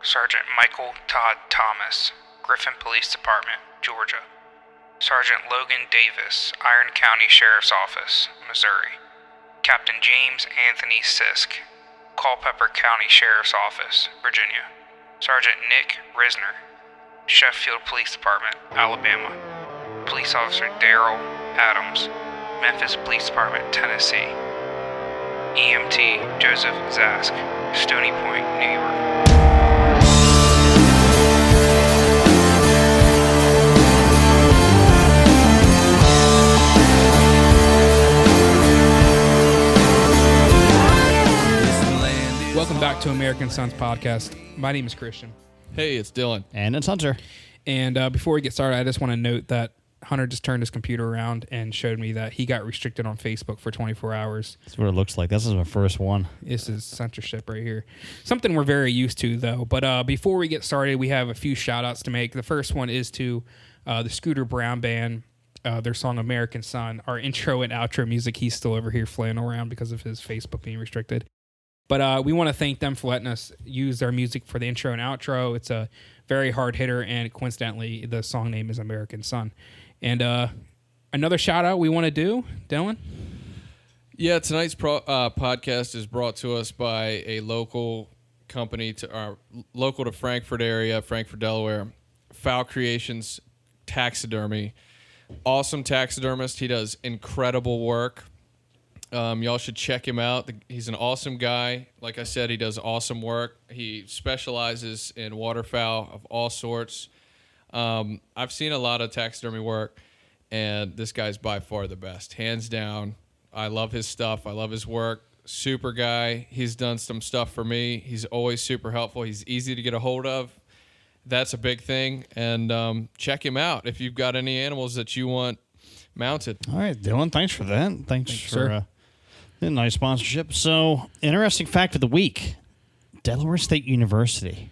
Sergeant Michael Todd Thomas, Griffin Police Department, Georgia. Sergeant Logan Davis, Iron County Sheriff's Office, Missouri. Captain James Anthony Sisk, Culpeper County Sheriff's Office, Virginia. Sergeant Nick Risner, Sheffield Police Department, Alabama. Police Officer Daryl Adams, Memphis Police Department, Tennessee. EMT Joseph Zask, Stony Point, New York. Welcome back to American Sons Podcast. My name is Christian. Hey, it's Dylan. And it's Hunter. And before we get started, I just want to note that Hunter just turned his computer around and showed me that he got restricted on Facebook for 24 hours. That's what it looks like. This is my first one. This is censorship right here. Something we're very used to, though. But before we get started, we have a few shout-outs to make. The first one is to the Scooter Brown Band, their song American Son. Our intro and outro music, he's still over here flailing around because of his Facebook being restricted. But we want to thank them for letting us use their music for the intro and outro. It's a very hard hitter, and coincidentally, the song name is American Son. And another shout out we want to do, Dylan? Yeah, tonight's podcast is brought to us by a local company local to Frankfort area, Frankfort, Delaware. Foul Creations Taxidermy. Awesome taxidermist. He does incredible work. Y'all should check him out. He's an awesome guy. Like I said, he does awesome work. He specializes in waterfowl of all sorts. I've seen a lot of taxidermy work, and this guy's by far the best. Hands down. I love his stuff. I love his work. Super guy. He's done some stuff for me. He's always super helpful. He's easy to get a hold of. That's a big thing. And check him out if you've got any animals that you want mounted. All right, Dylan, thanks for that. Thanks for a nice sponsorship. So, interesting fact of the week. Delaware State University,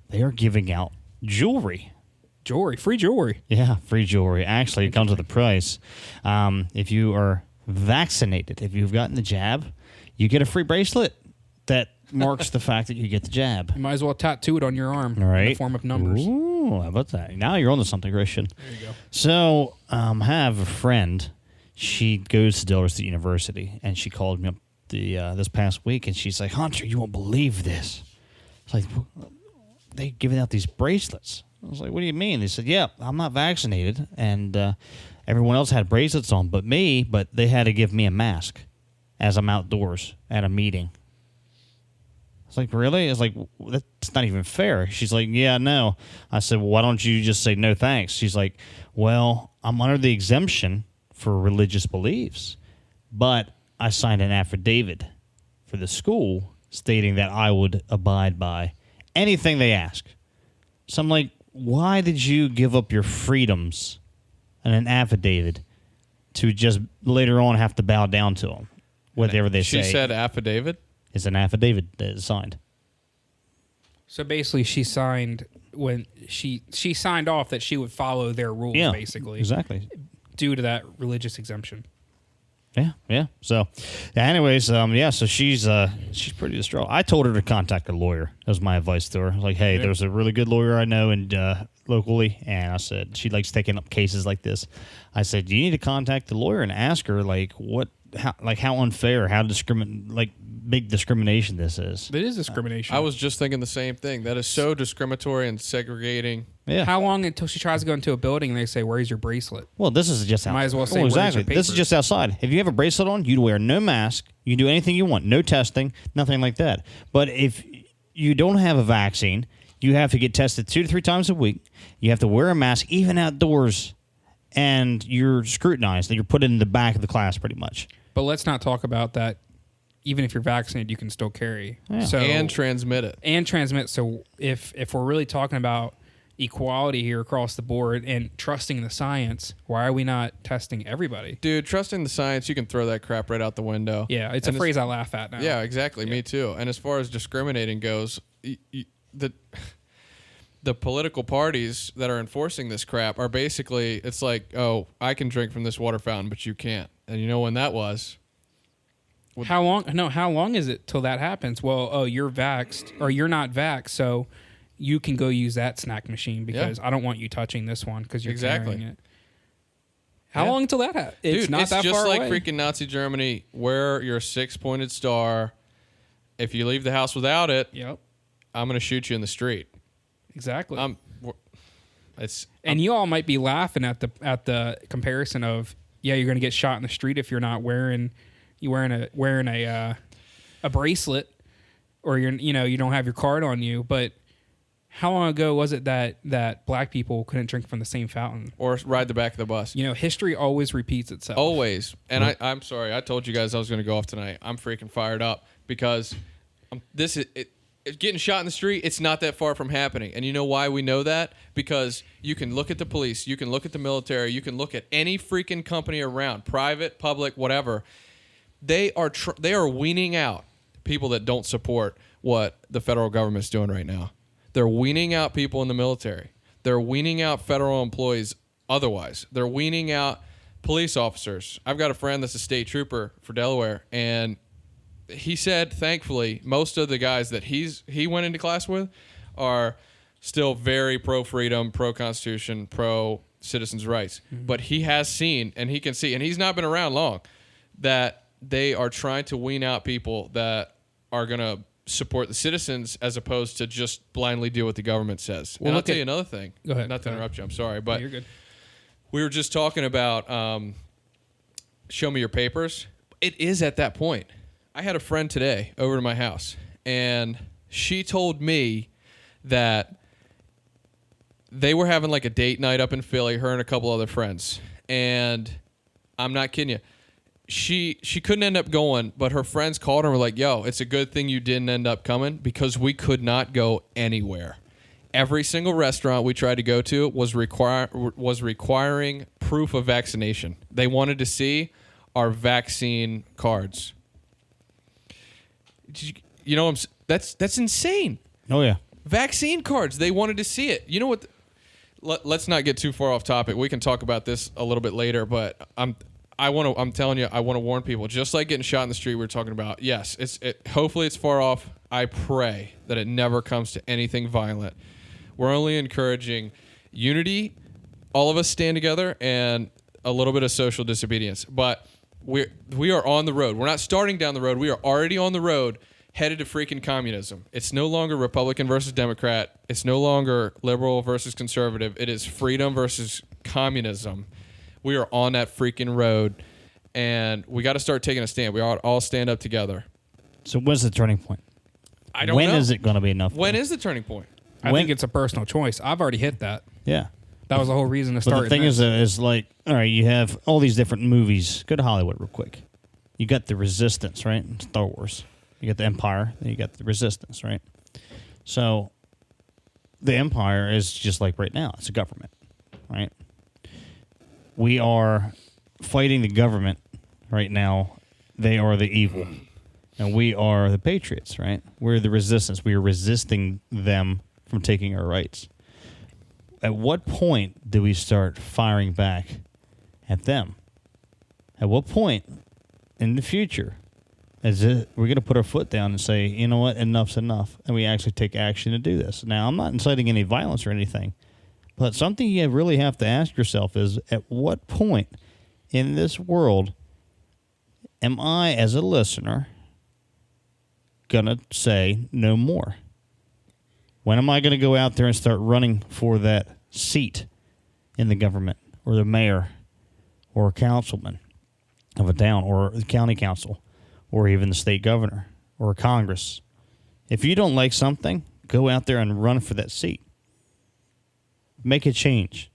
they are giving out jewelry. Free jewelry. Yeah, free jewelry. Actually, it comes with a price. If you are vaccinated, if you've gotten the jab, you get a free bracelet that marks the fact that you get the jab. You might as well tattoo it on your arm All right. in the form of numbers. Ooh, how about that? Now you're on to something, Christian. There you go. So, I have a friend. She goes to Delaware State University, and she called me up this past week, and she's like, Hunter, you won't believe this. It's like, they giving out these bracelets. I was like, what do you mean? They said, yeah, I'm not vaccinated, and everyone else had bracelets on but me, but they had to give me a mask as I'm outdoors at a meeting. It's like, really? It's like, that's not even fair. She's like, yeah, no. I said, well, why don't you just say no thanks? She's like, well, I'm under the exemption for religious beliefs, but I signed an affidavit for the school stating that I would abide by anything they ask. So I'm like, why did you give up your freedoms and an affidavit to just later on have to bow down to them, whatever they say? She said affidavit? It's an affidavit that is signed. So basically, she signed when she signed off that she would follow their rules, basically. Exactly. Due to that religious exemption. Yeah. So, anyways, so she's pretty distraught. I told her to contact a lawyer. That was my advice to her. I was like, hey, there's a really good lawyer I know locally, and I said she likes taking up cases like this. I said, you need to contact the lawyer and ask her how unfair, how big discrimination this is. It is discrimination. I was just thinking the same thing. That is so discriminatory and segregating. Yeah. How long until she tries to go into a building and they say, where's your bracelet? Well, this is just outside. Might as well say, exactly. where's your This is papers? just outside. If you have a bracelet on, you wear no mask. You can do anything you want. No testing, nothing like that. But if you don't have a vaccine, you have to get tested 2 to 3 times a week. You have to wear a mask, even outdoors, and you're scrutinized, and you're put in the back of the class pretty much. But let's not talk about that. Even if you're vaccinated, you can still carry. Yeah. And transmit it. So if we're really talking about equality here across the board and trusting the science, why are we not testing everybody? Dude, trusting the science, you can throw that crap right out the window. Yeah, it's a phrase I laugh at now. Yeah, exactly. Yeah. Me too. And as far as discriminating goes, the political parties that are enforcing this crap are basically, it's like, oh, I can drink from this water fountain, but you can't. And you know when that was? How long is it till that happens? Well, oh, you're vaxxed or you're not vaxxed, so you can go use that snack machine because I don't want you touching this one because you're carrying it. How long until that It's Dude, not it's that just far like away. freaking Nazi Germany. Wear your 6-pointed star. If you leave the house without it, Yep. I'm going to shoot you in the street. Exactly. And you all might be laughing at the comparison of you're going to get shot in the street if you're not wearing a bracelet or you don't have your card on you. But how long ago was it that black people couldn't drink from the same fountain or ride the back of the bus? History always repeats itself. Always. And I'm sorry, I told you guys I was going to go off tonight. I'm freaking fired up because getting shot in the street, it's not that far from happening. And you know why we know that? Because you can look at the police, you can look at the military, you can look at any freaking company around, private, public, whatever. They are weaning out people that don't support what the federal government's doing right now. They're weaning out people in the military. They're weaning out federal employees otherwise. They're weaning out police officers. I've got a friend that's a state trooper for Delaware, and he said, thankfully, most of the guys that he went into class with are still very pro-freedom, pro-constitution, pro-citizens' rights. Mm-hmm. But he has seen, and he can see, and he's not been around long, that they are trying to wean out people that are going to support the citizens as opposed to just blindly do what the government says. Well, and I'll tell you another thing. Go ahead. Not to interrupt you. I'm sorry, but you're good. We were just talking about show me your papers. It is at that point. I had a friend today over to my house, and she told me that they were having like a date night up in Philly, her and a couple other friends. And I'm not kidding you. She couldn't end up going, but her friends called her and were like, yo, it's a good thing you didn't end up coming because we could not go anywhere. Every single restaurant we tried to go to was requiring proof of vaccination. They wanted to see our vaccine cards. You know, that's insane. Oh, yeah. Vaccine cards. They wanted to see it. You know what? Let's not get too far off topic. We can talk about this a little bit later, but I'm telling you, I want to warn people. Just like getting shot in the street, we were talking about. Yes, hopefully it's far off. I pray that it never comes to anything violent. We're only encouraging unity. All of us stand together and a little bit of social disobedience. But we are on the road. We're not starting down the road. We are already on the road, headed to freaking communism. It's no longer Republican versus Democrat. It's no longer liberal versus conservative. It is freedom versus communism. We are on that freaking road, and we got to start taking a stand. We ought to all stand up together. So when's the turning point? I don't know. When is it going to be enough? When is the turning point? I think it's a personal choice. I've already hit that. Yeah. That was the whole reason to start. But the thing is like, all right, you have all these different movies. Go to Hollywood real quick. You got the Resistance, right? Star Wars. You got the Empire, then you got the Resistance, right? So the Empire is just like right now. It's a government, right? We are fighting the government right now. They are the evil. And we are the patriots, right? We're the resistance. We are resisting them from taking our rights. At what point do we start firing back at them? At what point in the future is it we're going to put our foot down and say, you know what, enough's enough, and we actually take action to do this? Now, I'm not inciting any violence or anything, but something you really have to ask yourself is, at what point in this world am I, as a listener, going to say no more? When am I going to go out there and start running for that seat in the government, or the mayor, or a councilman of a town, or the county council, or even the state governor, or Congress? If you don't like something, go out there and run for that seat. Make a change.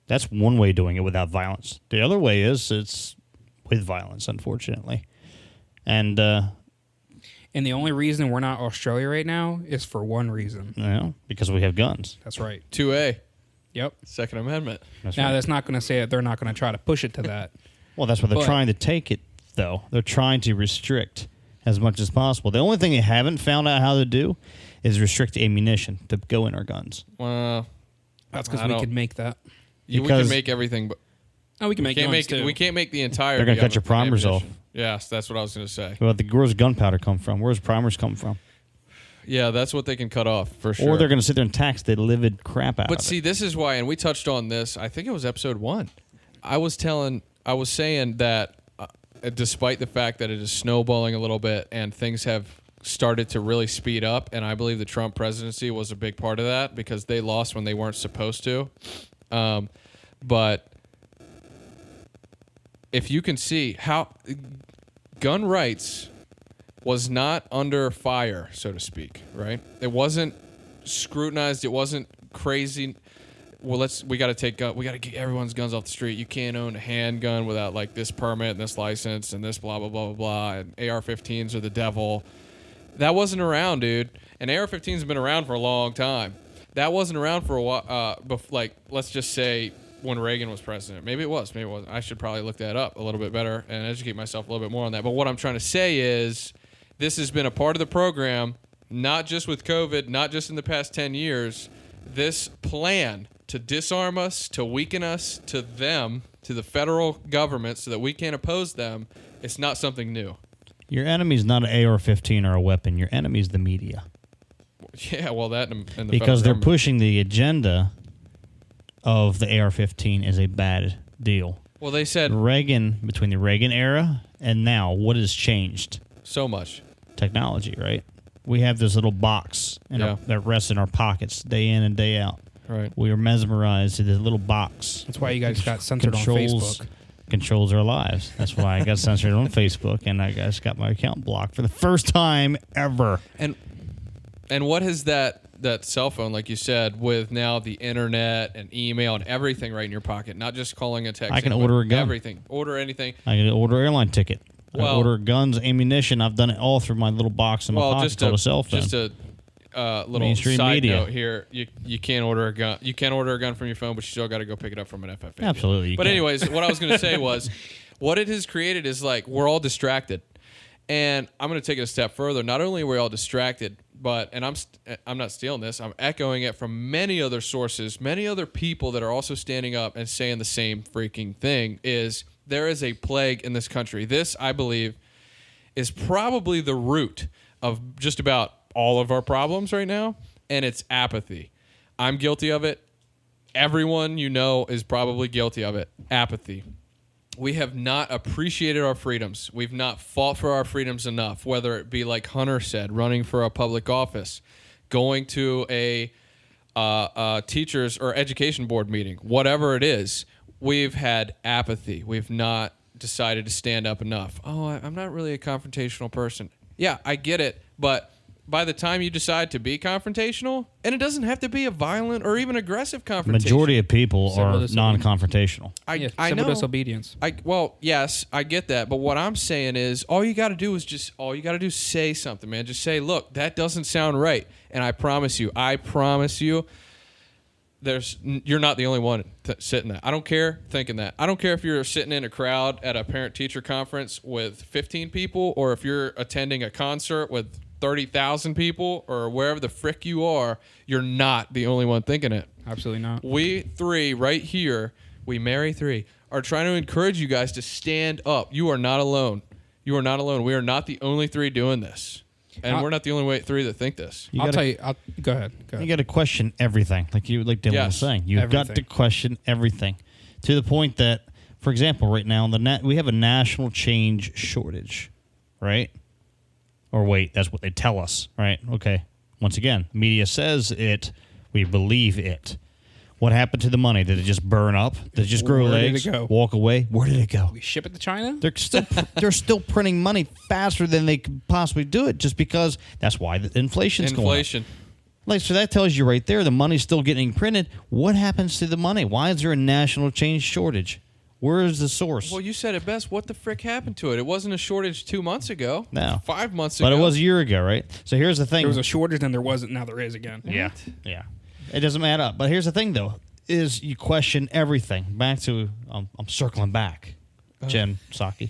That's one way of doing it without violence. The other way is it's with violence, unfortunately. And the only reason we're not Australia right now is for one reason. Because we have guns. That's right. 2A. Yep. Second Amendment. That's now, right. that's not going to say that they're not going to try to push it to that. Well, that's what they're trying to take it, though. They're trying to restrict as much as possible. The only thing they haven't found out how to do is restrict ammunition to go in our guns. Well, that's because we could make that. We can make everything, but we can make guns too. We can't make the entire. They're going to cut your primers off. Yes, that's what I was going to say. Well, where's gunpowder come from? Where's primers come from? Yeah, that's what they can cut off for sure. Or they're going to sit there and tax the livid crap out But of see, it. this is why, and we touched on this. I think it was episode 1. I was saying that despite the fact that it is snowballing a little bit and things have started to really speed up, and I believe the Trump presidency was a big part of that because they lost when they weren't supposed to. But if you can see how gun rights was not under fire, so to speak, right? It wasn't scrutinized. It wasn't crazy. Well, we got to get everyone's guns off the street. You can't own a handgun without like this permit and this license and this blah, blah, blah, blah, blah. And AR-15s are the devil. That wasn't around, dude. And AR-15s have been around for a long time. That wasn't around for a while. Like, let's just say when Reagan was president. Maybe it was. Maybe it wasn't. I should probably look that up a little bit better and educate myself a little bit more on that. But what I'm trying to say is this has been a part of the program, not just with COVID, not just in the past 10 years. This plan to disarm us, to weaken us, to them, to the federal government so that we can't oppose them, it's not something new. Your enemy's not an AR-15 or a weapon. Your enemy's the media. Yeah, well, that and the because they're government. pushing the agenda of the AR-15 is a bad deal. Well, they said Between the Reagan era and now, what has changed? so much. Technology, right? We have this little box that rests in our pockets day in and day out. Right. We are mesmerized to this little box. That's why you guys got censored on Facebook. Controls our lives. That's why I got censored on Facebook, and I just got my account blocked for the first time ever. And what has that cell phone, like you said, with now the internet and email and everything right in your pocket, not just calling and texting. I can order a gun. Everything. Order anything. I can order an airline ticket. I Well- can order guns, ammunition. I've done it all through my little box in my pocket called a cell phone. Just a little Mainstream side media. note here. You can't order a gun. You can order a gun from your phone, but you still got to go pick it up from an FFA. Absolutely, you But can. anyways, what I was going to say was, what it has created is like we're all distracted, and I'm going to take it a step further. Not only are we all distracted, but I'm not stealing this. I'm echoing it from many other sources, many other people that are also standing up and saying the same freaking thing. Is there is a plague in this country? This, I believe, is probably the root of just about all of our problems right now, and it's apathy. I'm guilty of it. Everyone you know is probably guilty of it. Apathy. We have not appreciated our freedoms. We've not fought for our freedoms enough, whether it be like Hunter said, running for a public office, going to a teachers or education board meeting, whatever it is. We've had apathy. We've not decided to stand up enough. Oh, I'm not really a confrontational person. Yeah, I get it, but by the time you decide to be confrontational, and it doesn't have to be a violent or even aggressive confrontation. Majority of people Civil are disobedience. non-confrontational. I Civil know. disobedience. Well, yes, I get that, but what I'm saying is, all you got to do is say something, man. Just say, look, that doesn't sound right, and I promise you, you're not the only one sitting that. I don't care thinking that. I don't care if you're sitting in a crowd at a parent-teacher conference with 15 people, or if you're attending a concert with 30,000 people, or wherever the frick you are. You're not the only one thinking it. Absolutely not. We three right here, we marry three, are trying to encourage you guys to stand up. You are not alone. You are not alone. We are not the only three doing this. And we're not the only three that think this. Go ahead. You got to question everything, like Dylan was saying. You've got to Everything. question everything, to the point that, for example, right now we have a national change shortage, right? Or wait, that's what they tell us, right? Okay. Once again, media says it, we believe it. What happened to the money? Did it just burn up? Did it just grow Where did legs? it go? Walk away? Where did it go? We ship it to China? They're still printing money faster than they could possibly do it, just because that's why the inflation's going up. Inflation. Like, so that tells you right there, the money's still getting printed. What happens to the money? Why is there a national change shortage? Where is the source? Well, you said it best. What the frick happened to it? It wasn't a shortage 2 months ago. No. 5 months ago. But it was a year ago, right? So here's the thing. There was a shortage, then there wasn't. Now there is again. Yeah. It doesn't matter up. But here's the thing, though, is you question everything. Back to, I'm circling back. Jen Psaki.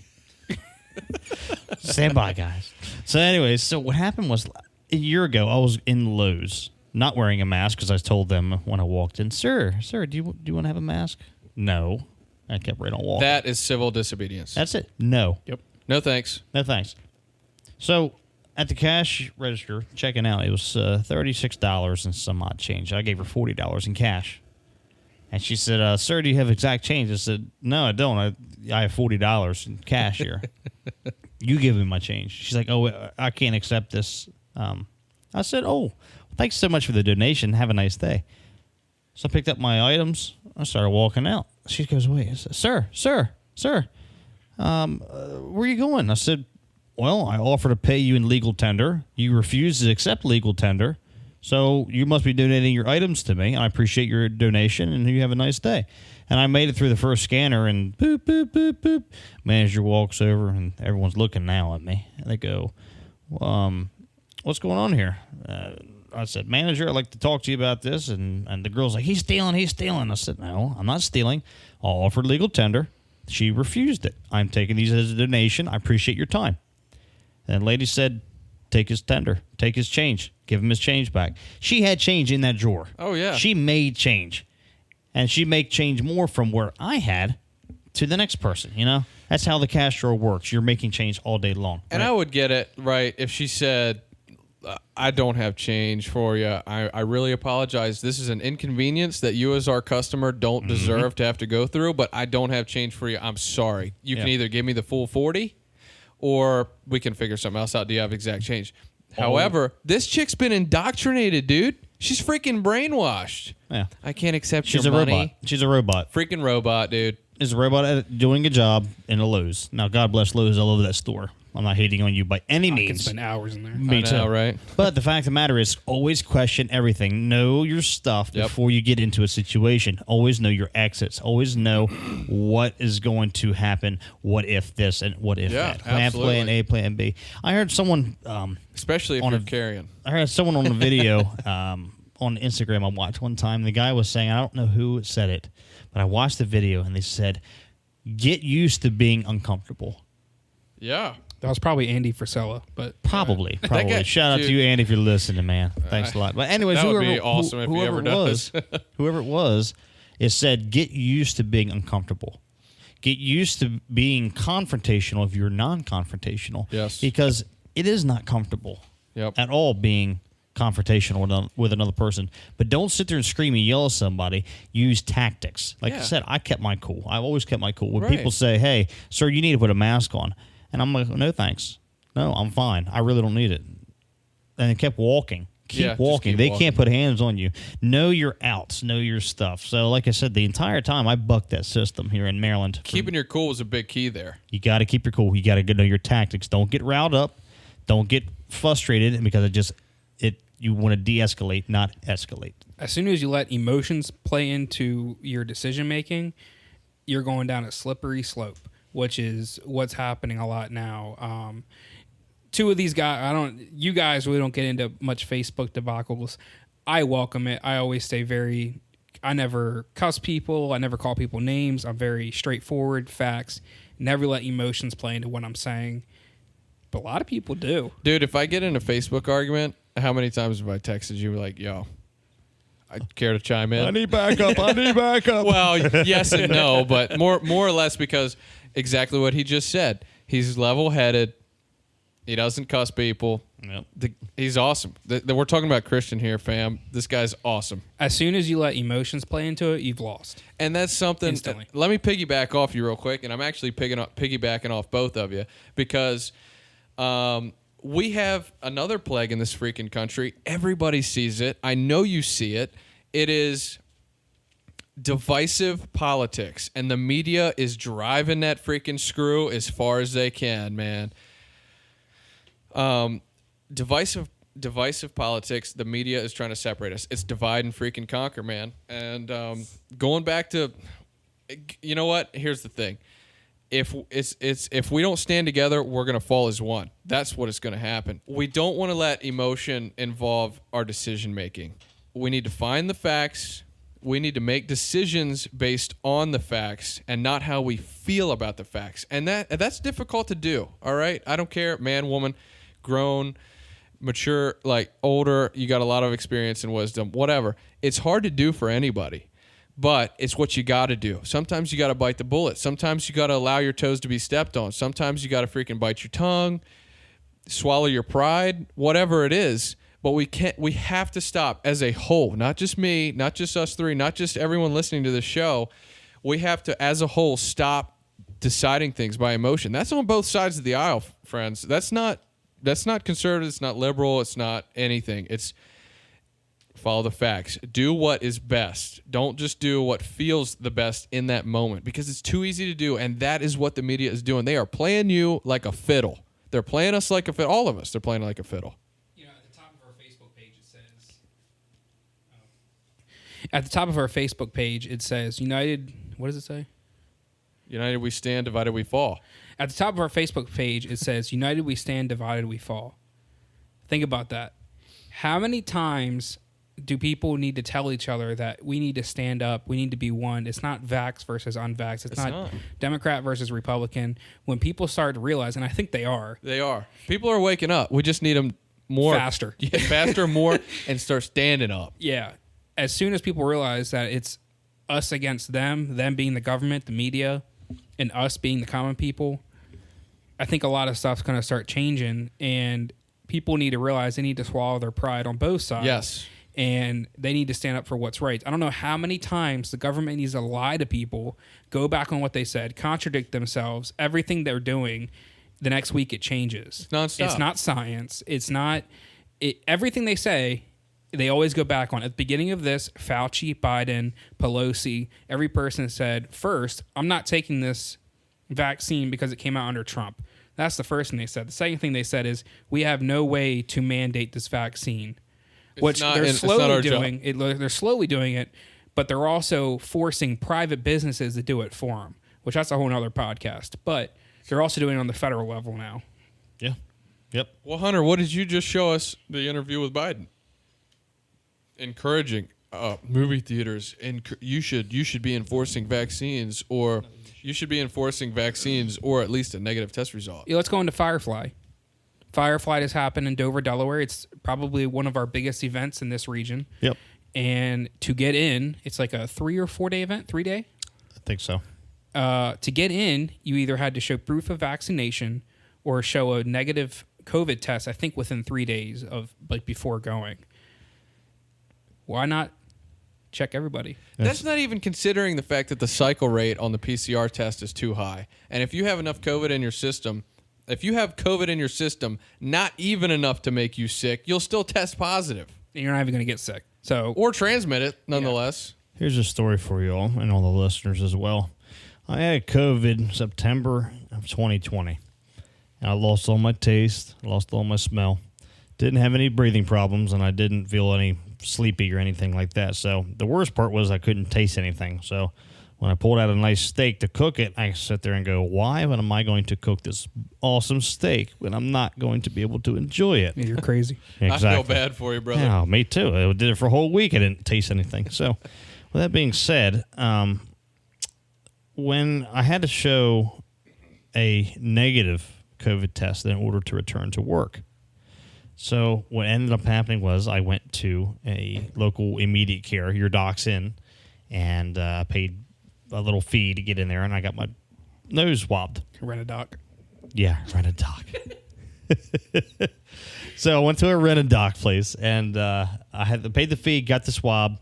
Stand by, guys. So anyways, so what happened was a year ago, I was in Lowe's, not wearing a mask because I told them when I walked in, Sir, do you want to have a mask? No. I kept right on walking. That is civil disobedience. That's it. No. Yep. No thanks. No thanks. So at the cash register checking out. It was $36 and some odd change. I gave her $40 in cash. And she said, sir, do you have exact change? I said, no, I don't. I have $40 in cash here. You give me my change. She's like, oh, I can't accept this. I said, oh, thanks so much for the donation. Have a nice day. So I picked up my items. I started walking out. She goes, wait. I said, sir, where are you going? I said, well, I offered to pay you in legal tender. You refused to accept legal tender. So you must be donating your items to me. I appreciate your donation, and you have a nice day. And I made it through the first scanner, and boop, boop, boop, boop. Manager walks over, and everyone's looking now at me. And they go, what's going on here? I said, manager, I'd like to talk to you about this. And the girl's like, he's stealing. I said, no, I'm not stealing. I offered legal tender. She refused it. I'm taking these as a donation. I appreciate your time. And the lady said, take his tender. Take his change. Give him his change back. She had change in that drawer. Oh, yeah. She made change. And she made change more from where I had to the next person, you know? That's how the cash drawer works. You're making change all day long. And right? I would get it, right, if she said, I don't have change for you. I really apologize. This is an inconvenience that you as our customer don't deserve to have to go through, but I don't have change for you. I'm sorry. You can either give me the full 40 or we can figure something else out. Do you have exact change? However, this chick's been indoctrinated, dude. She's freaking brainwashed. Yeah. I can't accept She's your a money. robot. She's a robot. Freaking robot, dude. Is a robot at doing a job in a Lowe's. Now, God bless Lowe's. I love that store. I'm not hating on you by any I means. can spend hours in there. Me I know, too. right? But the fact of the matter is, always question everything. Know your stuff before you get into a situation. Always know your exits. Always know what is going to happen. What if this and what if that? Plan A, plan B. I heard someone, Especially if you're carrying. I heard someone on a video on Instagram I watched one time. The guy was saying, I don't know who said it, but I watched the video and they said, get used to being uncomfortable. Yeah. That was probably Andy Frisella, but Probably. guy- Shout out to you, Andy, if you're listening, man. Thanks a lot. But anyways, That would whoever, be awesome if he whoever ever it was, does. whoever it was, it said, get used to being uncomfortable. Get used to being confrontational if you're non-confrontational. Yes. Because it is not comfortable at all being confrontational with another person. But don't sit there and scream and yell at somebody. Use tactics. Like I said, I kept my cool. I've always kept my cool. When people say, hey, sir, you need to put a mask on. And I'm like, no, thanks. No, I'm fine. I really don't need it. And I kept walking. Keep walking. They can't put hands on you. Know your outs. Know your stuff. So, like I said, the entire time I bucked that system here in Maryland. Keeping your cool was a big key there. You got to keep your cool. You got to know your tactics. Don't get riled up. Don't get frustrated because you want to de-escalate, not escalate. as soon as you let emotions play into your decision making, you're going down a slippery slope, which is what's happening a lot now. Two of these guys, you guys really don't get into much Facebook debacles. I welcome it. I always stay I never cuss people. I never call people names. I'm very straightforward, facts. Never let emotions play into what I'm saying. But a lot of people do. Dude, if I get in a Facebook argument, how many times have I texted you like, yo, I care to chime in? I need backup. Well, yes and no, but more or less because exactly what he just said. He's level-headed. He doesn't cuss people. Yep. He's awesome. We're talking about Christian here, fam. This guy's awesome. As soon as you let emotions play into it, you've lost. And that's something. Instantly. Let me piggyback off you real quick, and I'm actually piggybacking off both of you because we have another plague in this freaking country. Everybody sees it. I know you see it. It is divisive politics, and the media is driving that freaking screw as far as they can, man. Divisive politics. The media is trying to separate us. It's divide and freaking conquer, man. And going back to, you know what? Here's the thing. If we don't stand together, we're gonna fall as one. That's what is gonna happen. We don't want to let emotion involve our decision making. We need to find the facts. We need to make decisions based on the facts and not how we feel about the facts. And that's difficult to do. All right, I don't care, man, woman, grown, mature, like older. You got a lot of experience and wisdom. Whatever. It's hard to do for anybody. But it's what you got to do. Sometimes you got to bite the bullet. Sometimes you got to allow your toes to be stepped on. Sometimes you got to freaking bite your tongue. swallow your pride, whatever it is. But we have to stop as a whole, not just me, not just us three, not just everyone listening to this show. We have to, as a whole, stop deciding things by emotion. That's on both sides of the aisle, friends. That's not conservative, it's not liberal, it's not anything. It's follow the facts. Do what is best. Don't just do what feels the best in that moment, because it's too easy to do, and that is what the media is doing. They are playing you like a fiddle. They're playing us like a fiddle. All of us, they're playing like a fiddle. At the top of our Facebook page, it says, United, what does it say? United we stand, divided we fall. At the top of our Facebook page, it says, United we stand, divided we fall. Think about that. How many times do people need to tell each other that we need to stand up, we need to be one? It's not vax versus unvax. It's not Democrat versus Republican. When people start to realize, and I think they are. They are. People are waking up. We just need them more. Faster. Yeah, faster, more, and start standing up. Yeah. As soon as people realize that it's us against them being the government, the media, and us being the common people, I think a lot of stuff's going to start changing, and people need to realize they need to swallow their pride on both sides. Yes. And they need to stand up for what's right. I don't know how many times the government needs to lie to people, go back on what they said, contradict themselves, everything they're doing. The next week it changes. It's nonstop. It's not science. It's not everything they say. They always go back on. At the beginning of this, Fauci, Biden, Pelosi, every person said, first, I'm not taking this vaccine because it came out under Trump. That's the first thing they said. The second thing they said is, we have no way to mandate this vaccine, which they're slowly doing. They're slowly doing it, but they're also forcing private businesses to do it for them, which that's a whole other podcast. But they're also doing it on the federal level now. Yeah. Yep. Well, Hunter, what did you just show us the interview with Biden? Encouraging movie theaters, and you should be enforcing vaccines, or you should be enforcing vaccines, or at least a negative test result. Yeah, let's go into Firefly. Firefly has happened in Dover, Delaware. It's probably one of our biggest events in this region. Yep. And to get in, it's like a 3 or 4 day event. 3 day. I think so. To get in, you either had to show proof of vaccination or show a negative COVID test. I think within 3 days of before going. Why not check everybody? That's not even considering the fact that the cycle rate on the PCR test is too high. And if you have enough COVID in your system, not even enough to make you sick, you'll still test positive. And you're not even going to get sick. Or transmit it, nonetheless. Here's a story for you all and all the listeners as well. I had COVID September of 2020. And I lost all my taste, lost all my smell. Didn't have any breathing problems, and I didn't feel any sleepy or anything like that. So the worst part was I couldn't taste anything. So when I pulled out a nice steak to cook it, I sit there and go, why am I going to cook this awesome steak when I'm not going to be able to enjoy it? You're crazy. Exactly. I feel bad for you, brother. Yeah, me too. I did it for a whole week. I didn't taste anything. So with that being said, when I had to show a negative COVID test in order to return to work, so what ended up happening was I went to a local immediate care, your doc's in, and paid a little fee to get in there, and I got my nose swabbed. Rent a doc. Yeah, rent a doc. So I went to a rent a doc place, and I had to pay the fee, got the swab.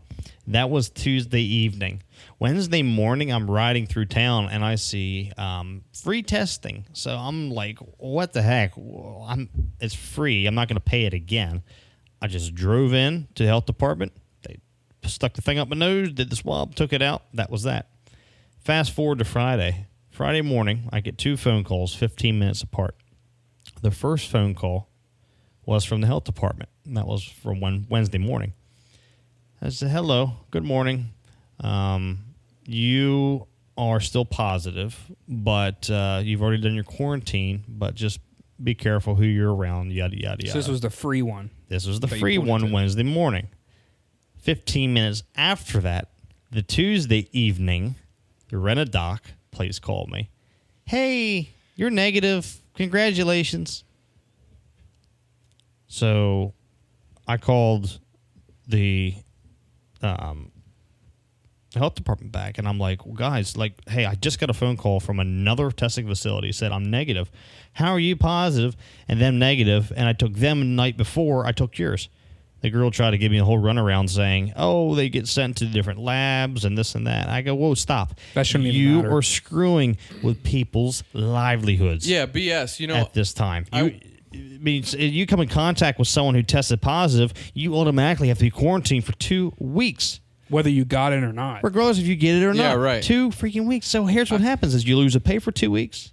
That was Tuesday evening. Wednesday morning, I'm riding through town, and I see free testing. So I'm like, what the heck? It's free. I'm not going to pay it again. I just drove in to the health department. They stuck the thing up my nose, did the swab, took it out. That was that. Fast forward to Friday. Friday morning, I get 2 phone calls 15 minutes apart. The first phone call was from the health department, and that was from Wednesday morning. I said, hello, good morning. You are still positive, but you've already done your quarantine, but just be careful who you're around, yada, yada, yada. So this was the free one. This was the free one Wednesday morning. 15 minutes after that, the Tuesday evening, the Rent-A-Doc place called me. Hey, you're negative. Congratulations. So I called the health department back, and I'm like, well, guys, like, hey, I just got a phone call from another testing facility, said I'm negative. How are you positive and them negative? And I took them the night before I took yours. The girl tried to give me a whole runaround saying, oh, they get sent to different labs and this and that. I go, whoa, stop. That shouldn't even You matter. are screwing with people's livelihoods. Yeah, BS. You know, At this time. I mean, you come in contact with someone who tested positive, you automatically have to be quarantined for 2 weeks. Whether you got it or not. Regardless if you get it or Yeah, not. right. 2 freaking weeks. So here's what happens is you lose a pay for 2 weeks.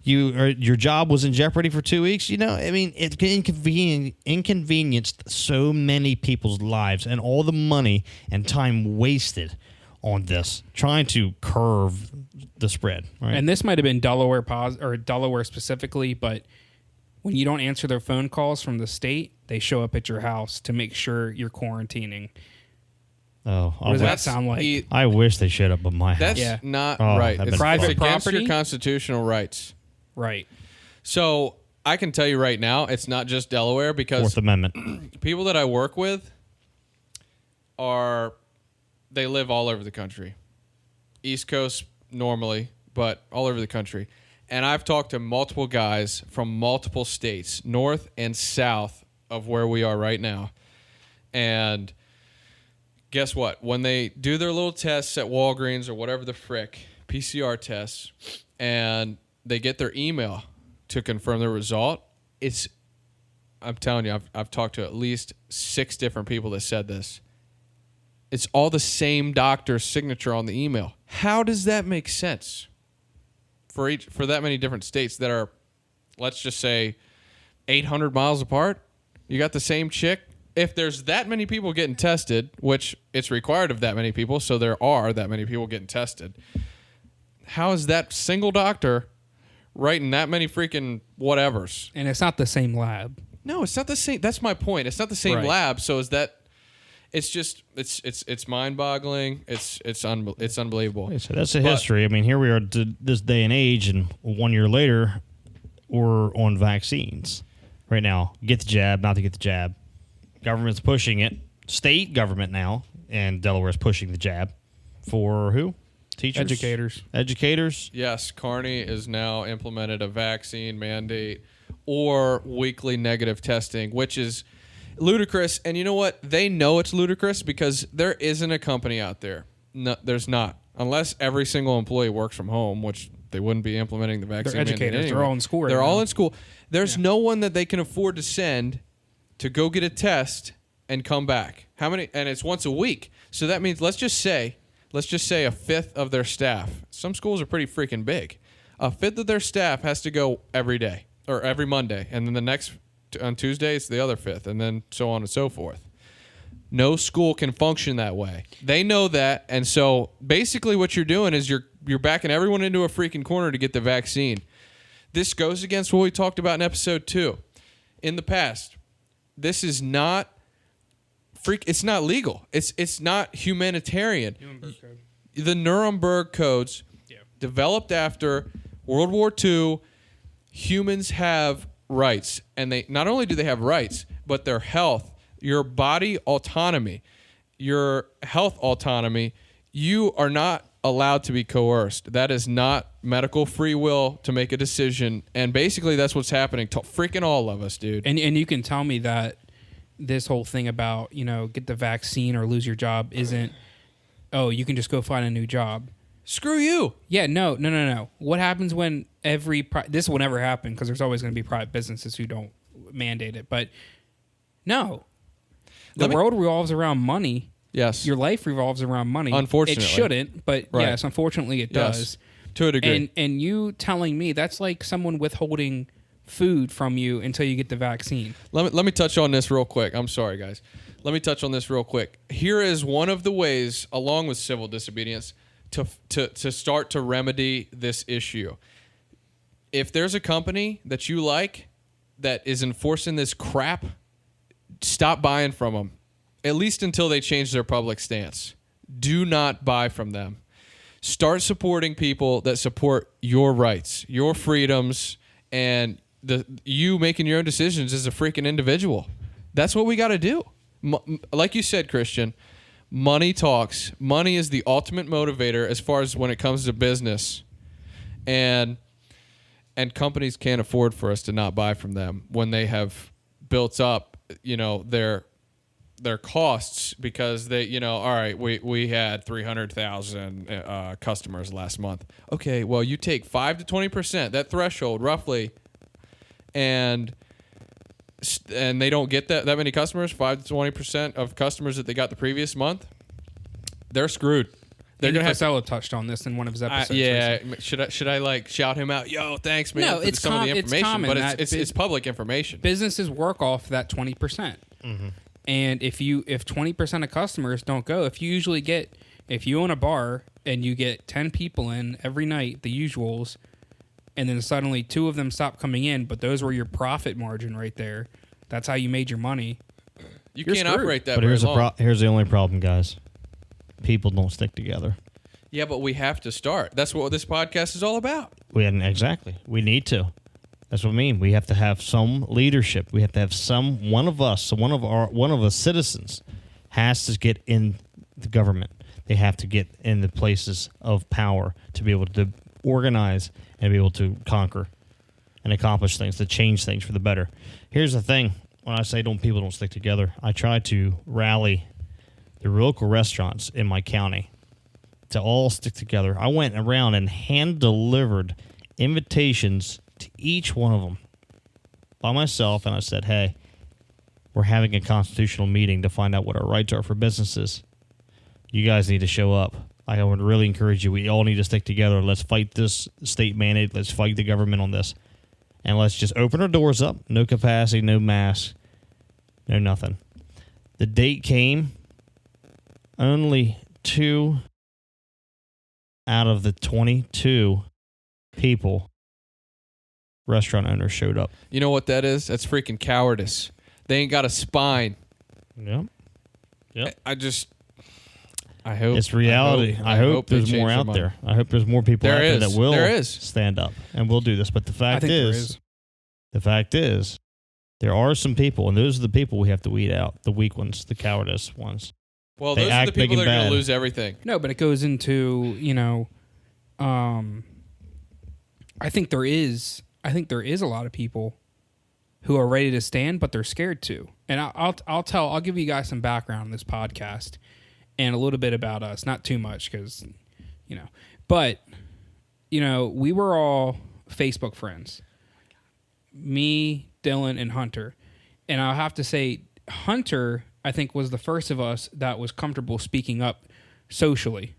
Your job was in jeopardy for 2 weeks. You know, I mean, it inconvenienced so many people's lives and all the money and time wasted on this, trying to curve the spread. Right? And this might have been Delaware or Delaware specifically, but when you don't answer their phone calls from the state, they show up at your house to make sure you're quarantining. Oh, What does that sound like? I wish they showed up at my house. That's Yeah. not Oh, right. that'd It's been Private it's against property? your constitutional rights. Right. So I can tell you right now, it's not just Delaware because Fourth Amendment. people that I work with they live all over the country. East Coast normally, but all over the country. And I've talked to multiple guys from multiple states, north and south of where we are right now. And guess what? When they do their little tests at Walgreens or whatever the frick, PCR tests, and they get their email to confirm the result, I'm telling you, I've talked to at least 6 different people that said this. It's all the same doctor's signature on the email. How does that make sense for that many different states that are, let's just say, 800 miles apart? You got the same chick. If there's that many people getting tested, which it's required of that many people, so there are that many people getting tested, how is that single doctor writing that many freaking whatevers? And it's not the same lab. No, it's not the same. That's my point. It's not the same Right. lab. So is that? It's just it's mind-boggling. It's unbelievable. So that's the But- history. I mean, here we are to this day and age, and 1 year later, we're on vaccines. Right now, get the jab, not to get the jab. Government's pushing it. State government now, and Delaware's pushing the jab. For who? Teachers? Educators. Educators? Yes, Kearney is now implemented a vaccine mandate or weekly negative testing, which is ludicrous. And you know what? They know it's ludicrous because there isn't a company out there. No, there's not. Unless every single employee works from home, which they wouldn't be implementing the vaccine They're mandate educators. anyway. They're all in school right They're all now. in school. There's no one that they can afford to send to go get a test and come back. How many? And it's once a week. So that means let's just say a fifth of their staff. Some schools are pretty freaking big. A fifth of their staff has to go every day or every Monday, and then the next on Tuesday it's the other fifth, and then so on and so forth. No school can function that way. They know that, and so basically what you're doing is you're backing everyone into a freaking corner to get the vaccine. This goes against what we talked about in episode 2. In the past, this is not it's not legal. It's not humanitarian. The Nuremberg codes developed after World War II, humans have rights, and they not only do they have rights, but their health, your body autonomy, your health autonomy, you are not allowed to be coerced. That is not medical free will to make a decision, and basically that's what's happening to freaking all of us, dude. And you can tell me that this whole thing about, get the vaccine or lose your job isn't, oh, you can just go find a new job. Screw you. Yeah, no. What happens when this will never happen because there's always going to be private businesses who don't mandate it. But no, the world revolves around money. Yes. Your life revolves around money. Unfortunately. It shouldn't, but Right. yes, unfortunately it Yes. does. To a degree. And you telling me that's like someone withholding food from you until you get the vaccine. Let me touch on this real quick. I'm sorry, guys. Let me touch on this real quick. Here is one of the ways, along with civil disobedience, to start to remedy this issue. If there's a company that you like that is enforcing this crap, stop buying from them, at least until they change their public stance. Do not buy from them. Start supporting people that support your rights, your freedoms, and you making your own decisions as a freaking individual. That's what we got to do. Like you said, Christian, Money talks. Money is the ultimate motivator as far as when it comes to business. And companies can't afford for us to not buy from them when they have built up, their costs because they, all right, we had 300,000 customers last month. Okay, well, you take 5 to 20%, that threshold roughly, and they don't get that many customers, 5 to 20% of customers that they got the previous month, they're screwed. They're Andy gonna have Frisella touched on this in one of his episodes. Should I like shout him out? Yo, thanks, man. No, for it's some of the it's information, common but that it's public information. Businesses work off that 20%. And if 20% of customers don't go, if you own a bar and you get 10 people in every night, the usuals, and then suddenly 2 of them stop coming in, but those were your profit margin right there. That's how you made your money. You You're can't screwed. operate that But very long. here's the only problem, guys. People don't stick together. Yeah, but we have to start. That's what this podcast is all about. Exactly. We need to. That's what I mean. We have to have some leadership. We have to have one of us citizens has to get in the government. They have to get in the places of power to be able to organize and be able to conquer and accomplish things, to change things for the better. Here's the thing. When I say people don't stick together, I try to rally the local restaurants in my county to all stick together. I went around and hand-delivered invitations to each one of them by myself, and I said, hey, we're having a constitutional meeting to find out what our rights are for businesses. You guys need to show up. I would really encourage you. We all need to stick together. Let's fight this state mandate. Let's fight the government on this. And let's just open our doors up. No capacity, no mask, no nothing. The date came. Only 2 out of the 22 people, restaurant owners, showed up. You know what that is? That's freaking cowardice. They ain't got a spine. Yep. I hope it's reality. I hope they there's change more their out mind. there. I hope there's more people out there that will stand up and will do this. But the fact is, there are some people, and those are the people we have to weed out, the weak ones, the cowardice ones. Well, They those are the act big people that and are going bad. to lose everything. No, but it goes into, I think there is a lot of people who are ready to stand, but they're scared to. And I'll give you guys some background on this podcast and a little bit about us, not too much because, but, we were all Facebook friends. Me, Dylan, and Hunter. And I'll have to say, Hunter, I think, was the first of us that was comfortable speaking up socially.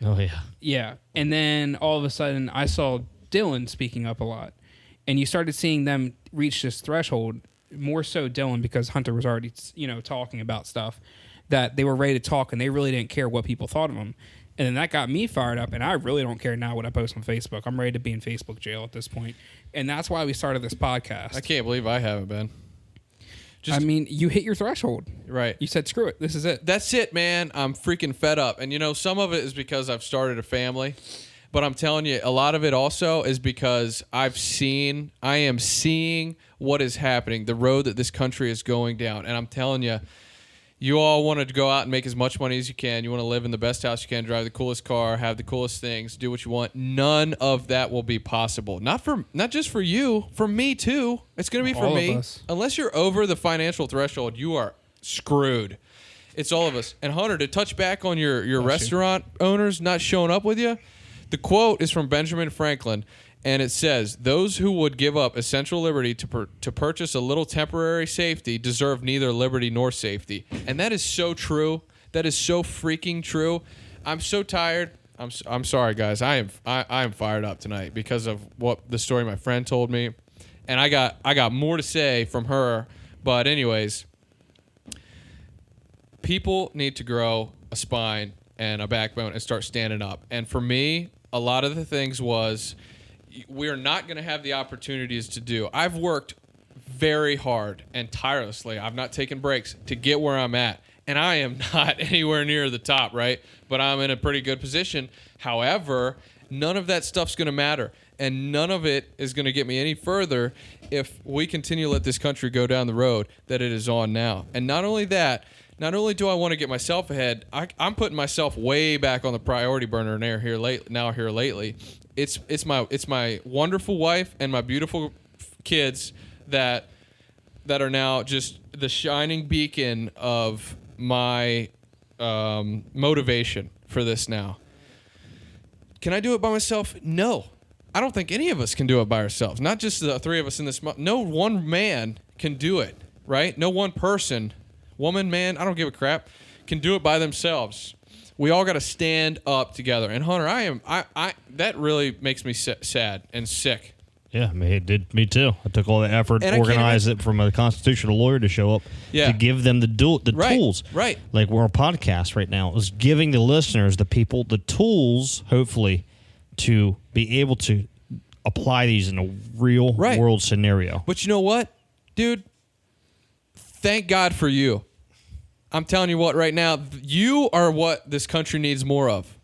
Oh, yeah. Yeah. And then all of a sudden, I saw Dylan speaking up a lot. And you started seeing them reach this threshold, more so Dylan, because Hunter was already, talking about stuff, that they were ready to talk and they really didn't care what people thought of them. And then that got me fired up, and I really don't care now what I post on Facebook. I'm ready to be in Facebook jail at this point. And that's why we started this podcast. I can't believe I haven't been. You hit your threshold. Right. You said, screw it. This is it. That's it, man. I'm freaking fed up. And, some of it is because I've started a family. But I'm telling you, a lot of it also is because I am seeing what is happening, the road that this country is going down. And I'm telling you, you all want to go out and make as much money as you can. You want to live in the best house you can, drive the coolest car, have the coolest things, do what you want. None of that will be possible. Not just for you, for me too. It's going to be for All of me. us. Unless you're over the financial threshold, you are screwed. It's all of us. And Hunter, to touch back on your restaurant owners not showing up with you, the quote is from Benjamin Franklin, and it says, "Those who would give up essential liberty to purchase a little temporary safety deserve neither liberty nor safety." And that is so true. That is so freaking true. I'm so tired. I'm sorry, guys. I am fired up tonight because of what the story my friend told me, and I got more to say from her. But anyways, people need to grow a spine and a backbone and start standing up. And for me, a lot of the things was we're not going to have the opportunities to do. I've worked very hard and tirelessly. I've not taken breaks to get where I'm at. And I am not anywhere near the top, right? But I'm in a pretty good position. However, none of that stuff's going to matter. And none of it is going to get me any further if we continue to let this country go down the road that it is on now. And not only that, not only do I want to get myself ahead, I'm putting myself way back on the priority burner here lately. It's my wonderful wife and my beautiful kids that are now just the shining beacon of my motivation for this now. Can I do it by myself? No. I don't think any of us can do it by ourselves. Not just the three of us in this. No one man can do it, right? No one person, woman, man, I don't give a crap, can do it by themselves. We all got to stand up together. And Hunter, I that really makes me sad and sick. Yeah, it did me too. I took all the effort And to organize it from a constitutional lawyer to show up Yeah. to give them the Right, tools. right. Like we're a podcast right now. Is giving the listeners, the people, the tools, hopefully, to be able to apply these in a real Right. world scenario. But you know what, dude? Thank God for you. I'm telling you what, right now, you are what this country needs more of.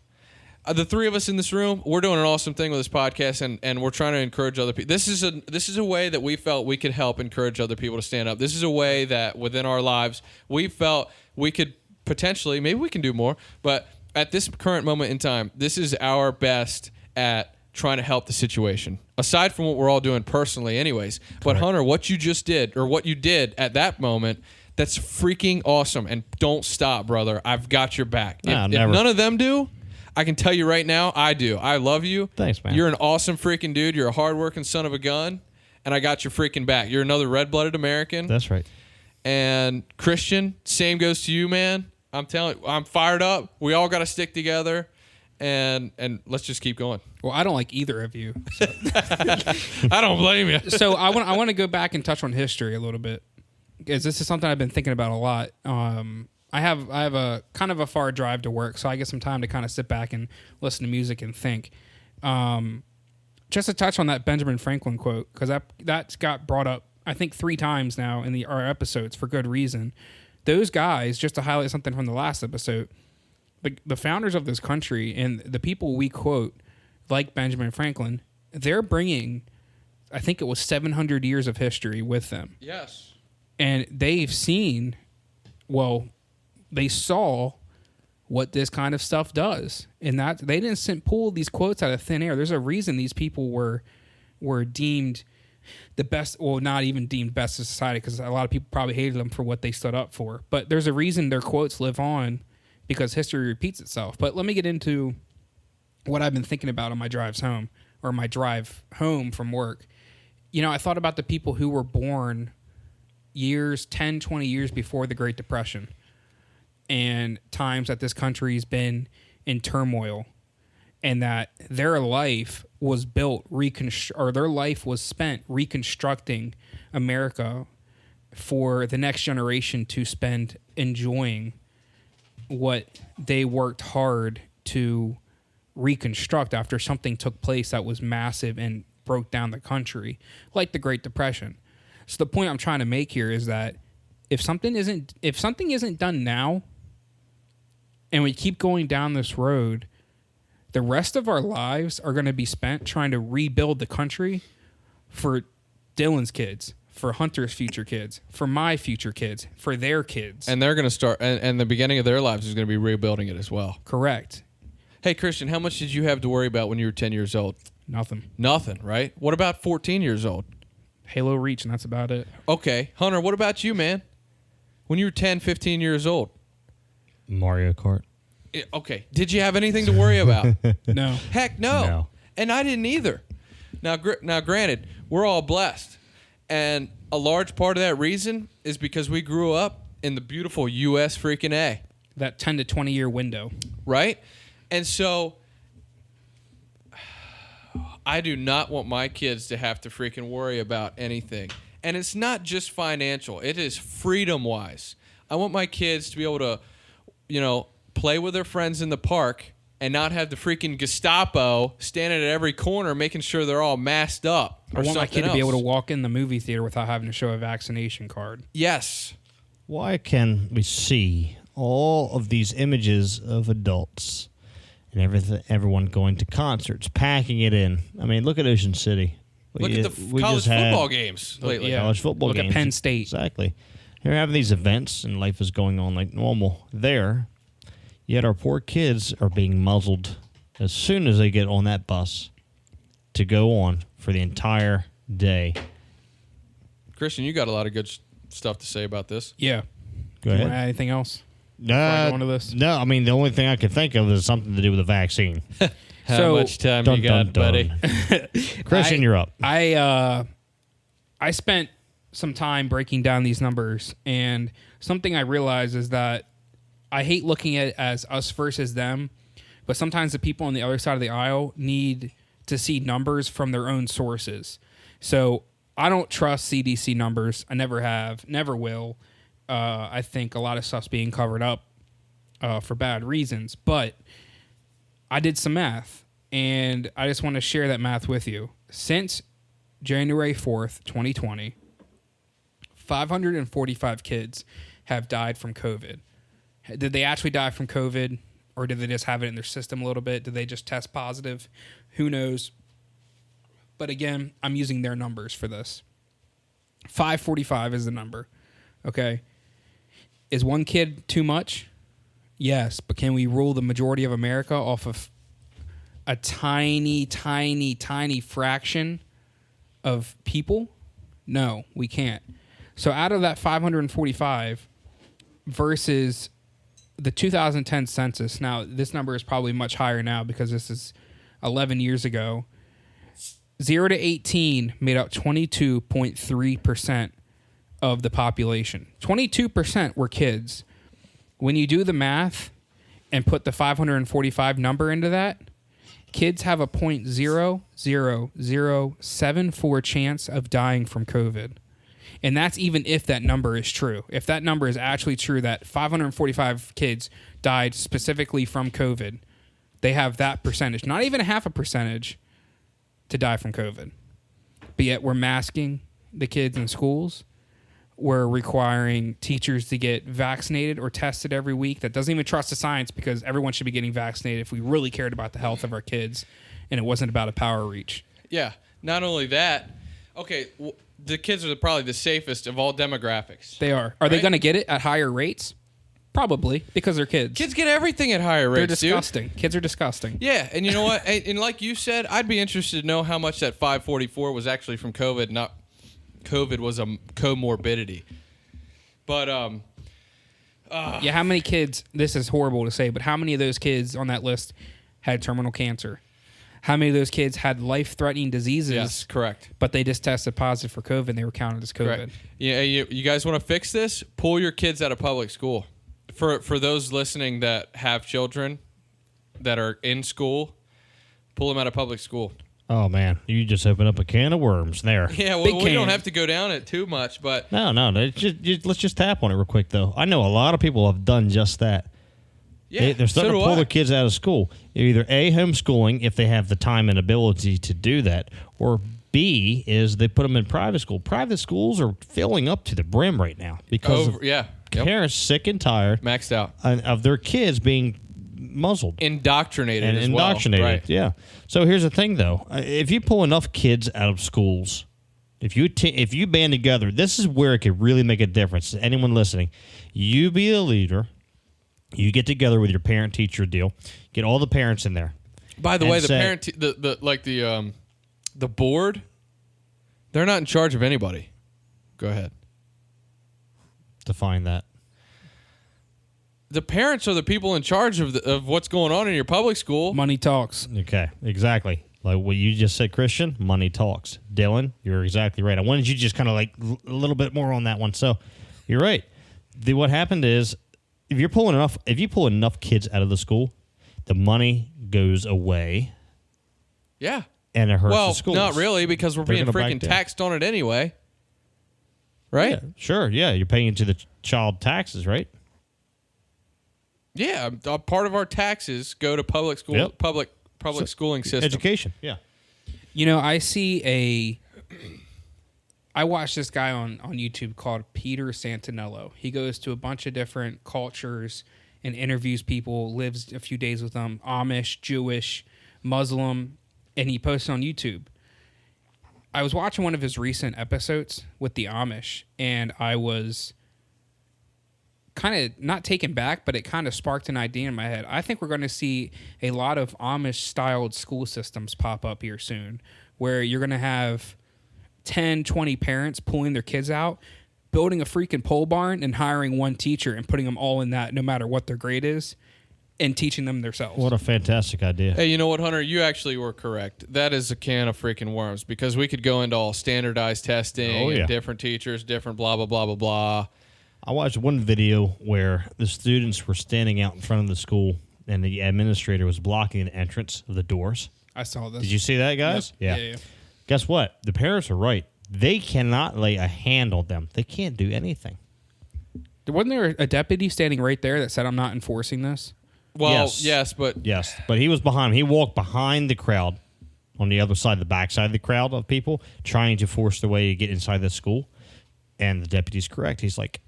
The three of us in this room, we're doing an awesome thing with this podcast, and we're trying to encourage other people. This is a way that we felt we could help encourage other people to stand up. This is a way that within our lives we felt we could potentially, maybe we can do more, but at this current moment in time, this is our best at trying to help the situation. Aside from what we're all doing personally anyways. But Hunter, what you just did, or what you did at that moment, that's freaking awesome. And don't stop, brother. I've got your back. Nah, if never. none of them do, I can tell you right now, I do. I love you. Thanks, man. You're an awesome freaking dude. You're a hardworking son of a gun. And I got your freaking back. You're another red-blooded American. That's right. And Christian, same goes to you, man. I'm telling you, I'm fired up. We all got to stick together. And let's just keep going. Well, I don't like either of you. I don't blame you. So I want to go back and touch on history a little bit, because this is something I've been thinking about a lot. I have a kind of a far drive to work, so I get some time to kind of sit back and listen to music and think. Just to touch on that Benjamin Franklin quote, because that's got brought up I think 3 times now in our episodes for good reason. Those guys, just to highlight something from the last episode, the founders of this country and the people we quote, like Benjamin Franklin, they're bringing, I think it was 700 years of history with them. Yes. And they've seen, well, they saw what this kind of stuff does. And that they didn't pull these quotes out of thin air. There's a reason these people were deemed the best, well, not even deemed best in society, because a lot of people probably hated them for what they stood up for. But there's a reason their quotes live on, because history repeats itself. But let me get into what I've been thinking about on my drives home, or my drive home from work. You know, I thought about the people who were born 10, 20 years before the Great Depression, and times that this country's been in turmoil, and that their life was built, their life was spent reconstructing America for the next generation to spend enjoying what they worked hard to reconstruct after something took place that was massive and broke down the country, like the Great Depression. So the point I'm trying to make here is that if something isn't done now, and we keep going down this road, the rest of our lives are going to be spent trying to rebuild the country for Dylan's kids, for Hunter's future kids, for my future kids, for their kids. And they're going to start, and the beginning of their lives is going to be rebuilding it as well. Correct. Hey, Christian, how much did you have to worry about when you were 10 years old? Nothing. Nothing, right? What about 14 years old? Halo Reach, and that's about it. Okay. Hunter, what about you, man? When you were 10, 15 years old? Mario Kart. Okay. Did you have anything to worry about? No. Heck no. No. And I didn't either. Now, granted, we're all blessed. And a large part of that reason is because we grew up in the beautiful U.S. freaking A. That 10 to 20 year window. Right? And so I do not want my kids to have to freaking worry about anything. And it's not just financial. It is freedom-wise. I want my kids to be able to, play with their friends in the park and not have the freaking Gestapo standing at every corner making sure they're all masked up. I want my kid to be able to walk in the movie theater without having to show a vaccination card. Yes. Why can we see all of these images of adults and everyone going to concerts, packing it in? I mean, look at Ocean City. Look at the college football games lately. Yeah. College football Look games. at Penn State. Exactly. You're having these events and life is going on like normal there, yet our poor kids are being muzzled as soon as they get on that bus to go on for the entire day. Christian, you got a lot of good stuff to say about this. Yeah. Go You ahead. want to add anything else? before I go into this? No, I mean, the only thing I can think of is something to do with the vaccine. How much time Dun, you got, dun, dun. buddy? Christian, you're up. I spent some time breaking down these numbers, and something I realized is that I hate looking at it as us versus them, but sometimes the people on the other side of the aisle need to see numbers from their own sources. So I don't trust CDC numbers. I never have, never will. I think a lot of stuff's being covered up for bad reasons, but I did some math, and I just want to share that math with you. Since January 4th, 2020, 545 kids have died from COVID. Did they actually die from COVID, or did they just have it in their system a little bit? Did they just test positive? Who knows? But again, I'm using their numbers for this. 545 is the number. Okay. Is one kid too much? Yes, but can we rule the majority of America off of a tiny, tiny, tiny fraction of people? No, we can't. So out of that 545 versus the 2010 census, now this number is probably much higher now because this is 11 years ago. 0 to 18 made up 22.3% of the population. 22% were kids. When you do the math and put the 545 number into that, kids have a 0.00074 chance of dying from COVID. And that's even if that number is true. If that number is actually true, that 545 kids died specifically from COVID, they have that percentage, not even a half a percentage, to die from COVID. But yet we're masking the kids in schools. We're requiring teachers to get vaccinated or tested every week. That doesn't even trust the science, because everyone should be getting vaccinated if we really cared about the health of our kids and it wasn't about a power reach. Yeah. Not only that, okay, the kids are probably the safest of all demographics. They are. Are they going to get it at higher rates? Probably, because they're kids. Kids get everything at higher rates. They're disgusting. Dude. Kids are disgusting. Yeah, and you know what? And like you said, I'd be interested to know how much that 544 was actually from COVID, not COVID was a comorbidity. But yeah, how many kids, this is horrible to say, but how many of those kids on that list had terminal cancer? How many of those kids had life-threatening diseases? yes, correct. But they just tested positive for COVID and they were counted as COVID. Correct. Yeah, you guys want to fix this? Pull your kids out of public school. For those listening that have children that are in school, pull them out of public school. Oh, man. You just opened up a can of worms there. Yeah, well, Big we can. don't have to go down it too much, but No, let's just tap on it real quick, though. I know a lot of people have done just that. yeah, They're starting so to do pull I. their kids out of school. Either A, homeschooling, if they have the time and ability to do that, or B, is they put them in private school. Private schools are filling up to the brim right now because of yeah, yep. parents sick and tired Maxed out. of their kids being muzzled Indoctrinated and as indoctrinated. well. Right. Yeah. So here's the thing, though: if you pull enough kids out of schools, if you band together, this is where it could really make a difference. Anyone listening, you be the leader. You get together with your parent-teacher deal. Get all the parents in there. By the And way, the say- parent, the board, they're not in charge of anybody. Go ahead. Define that. The parents are the people in charge of what's going on in your public school. Money talks. Okay, exactly. Like what you just said, Christian, money talks. Dylan, you're exactly right. I wanted you just kind of like a little bit more on that one. So you're right. What happened is if you pull enough kids out of the school, the money goes away Yeah. and it hurts Well, the schools. not really, because we're They're being gonna back freaking down. taxed on it anyway. Right? Yeah, sure. Yeah, you're paying into the child taxes, right? Yeah. A part of our taxes go to public school, Yep. public schooling system. Education. Yeah. You know, I watched this guy on YouTube called Peter Santinello. He goes to a bunch of different cultures and interviews people, lives a few days with them, Amish, Jewish, Muslim, and he posts on YouTube. I was watching one of his recent episodes with the Amish, and I was kind of not taken back, but it kind of sparked an idea in my head. I think we're going to see a lot of Amish-styled school systems pop up here soon, where you're going to have 10, 20 parents pulling their kids out, building a freaking pole barn and hiring one teacher and putting them all in that no matter what their grade is and teaching them themselves. What a fantastic idea. Hey, you know what, Hunter? You actually were correct. That is a can of freaking worms because we could go into all standardized testing and different teachers, different blah, blah, blah, blah, blah. I watched one video where the students were standing out in front of the school and the administrator was blocking the entrance of the doors. I saw this. Did you see that, guys? Yep. Yeah. Guess what? The parents are right. They cannot lay a hand on them. They can't do anything. Wasn't there a deputy standing right there that said, I'm not enforcing this? Well, Yes, but he was behind him. He walked behind the crowd on the other side, the backside of the crowd of people trying to force their way to get inside the school. And the deputy's correct. He's like,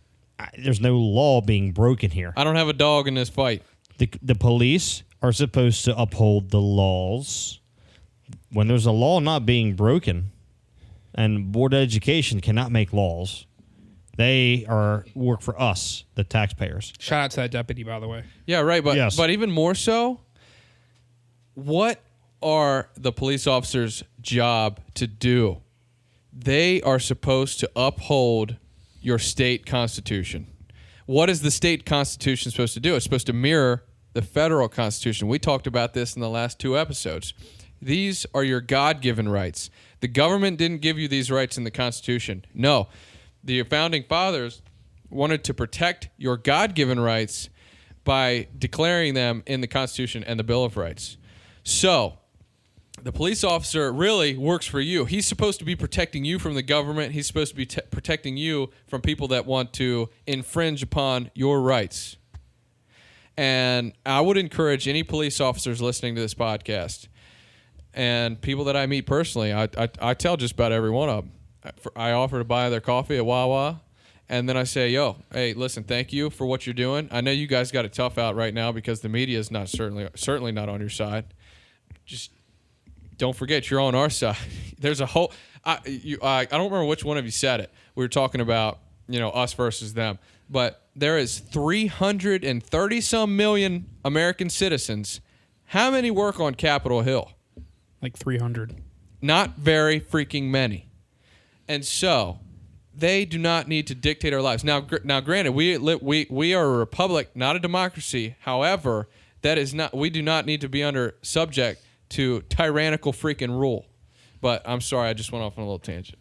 there's no law being broken here. I don't have a dog in this fight. The police are supposed to uphold the laws. When there's a law not being broken, and Board of Education cannot make laws, they work for us, the taxpayers. Shout out to that deputy, by the way. Yeah, right. But Yes. but even more so, what are the police officers' job to do? They are supposed to uphold your state constitution. What is the state constitution supposed to do? It's supposed to mirror the federal constitution. We talked about this in the last 2 episodes. These are your God-given rights. The government didn't give you these rights in the Constitution. No. The founding fathers wanted to protect your God-given rights by declaring them in the Constitution and the Bill of Rights. So, the police officer really works for you. He's supposed to be protecting you from the government. He's supposed to be protecting you from people that want to infringe upon your rights. And I would encourage any police officers listening to this podcast and people that I meet personally, I tell just about every one of them. I offer to buy their coffee at Wawa, and then I say, hey, listen, thank you for what you're doing. I know you guys got it tough out right now because the media is not certainly not on your side. Just don't forget you're on our side. There's a whole I don't remember which one of you said it. We were talking about, us versus them. But there is 330 some million American citizens. How many work on Capitol Hill? Like 300. Not very freaking many. And so they do not need to dictate our lives. Now granted, we are a republic, not a democracy. However, we do not need to be subject to tyrannical freaking rule. But I'm sorry, I just went off on a little tangent.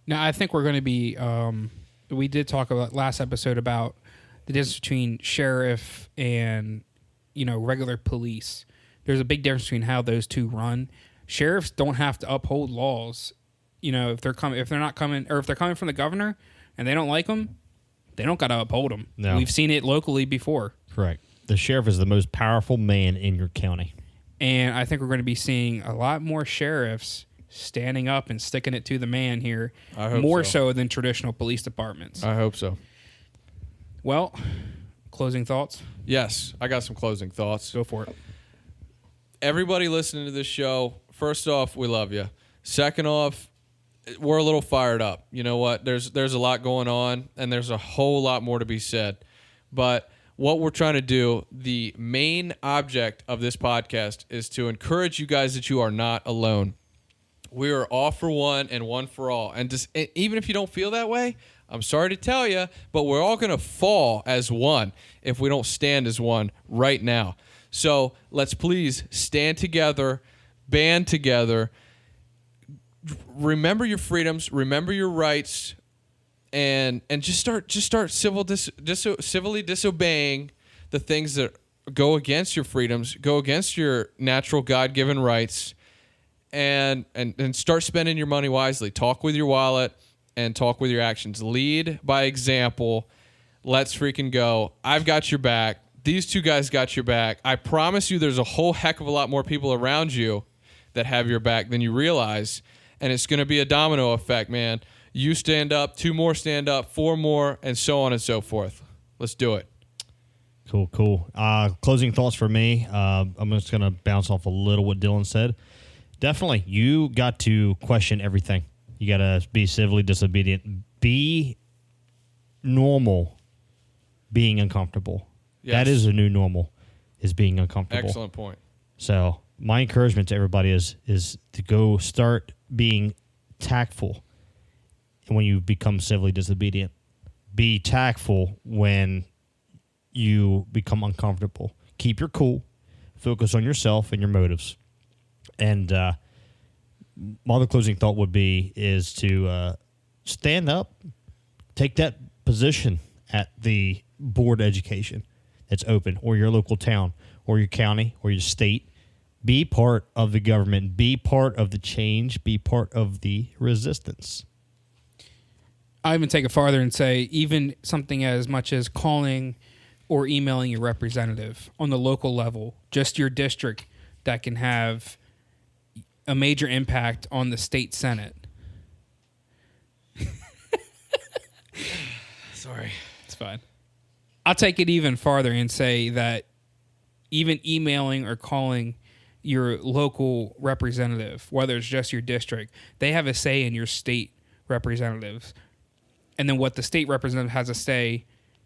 Now, I think we're going to be, we did talk about last episode about the difference between sheriff and, regular police. There's a big difference between how those two run. Sheriffs don't have to uphold laws. If they're coming from the governor and they don't like them, they don't got to uphold them. No. We've seen it locally before. Correct. The sheriff is the most powerful man in your county. And I think we're going to be seeing a lot more sheriffs standing up and sticking it to the man here, I hope more so. so than traditional police departments. I hope so. Well, closing thoughts? Yes, I got some closing thoughts. Go for it. Everybody listening to this show, first off, we love you. Second off, we're a little fired up. You know what? There's a lot going on, and there's a whole lot more to be said. But what we're trying to do, the main object of this podcast is to encourage you guys that you are not alone. We are all for one and one for all. And even if you don't feel that way, I'm sorry to tell you, but we're all going to fall as one if we don't stand as one right now. So let's please stand together, band together, remember your freedoms, remember your rights, and just start civilly disobeying the things that go against your freedoms, go against your natural God-given rights, and start spending your money wisely. Talk with your wallet and talk with your actions. Lead by example. Let's freaking go. I've got your back. These two guys got your back. I promise you there's a whole heck of a lot more people around you that have your back than you realize, and it's going to be a domino effect, man. You stand up, 2 more stand up, 4 more, and so on and so forth. Let's do it. Cool. Closing thoughts for me. I'm just going to bounce off a little what Dylan said. Definitely, you got to question everything. You got to be civilly disobedient. Be normal being uncomfortable. Yes. That is a new normal, is being uncomfortable. Excellent point. So my encouragement to everybody is to go start being tactful when you become civilly disobedient. Be tactful when you become uncomfortable. Keep your cool. Focus on yourself and your motives. And my other closing thought would be is to stand up, take that position at the board of education that's open, or your local town, or your county, or your state. Be part of the government. Be part of the change. Be part of the resistance. I even take it farther and say even something as much as calling or emailing your representative on the local level, just your district, that can have a major impact on the state Senate. Sorry. It's fine. I'll take it even farther and say that even emailing or calling your local representative, whether it's just your district, they have a say in your state representatives. And then what the state representative has a say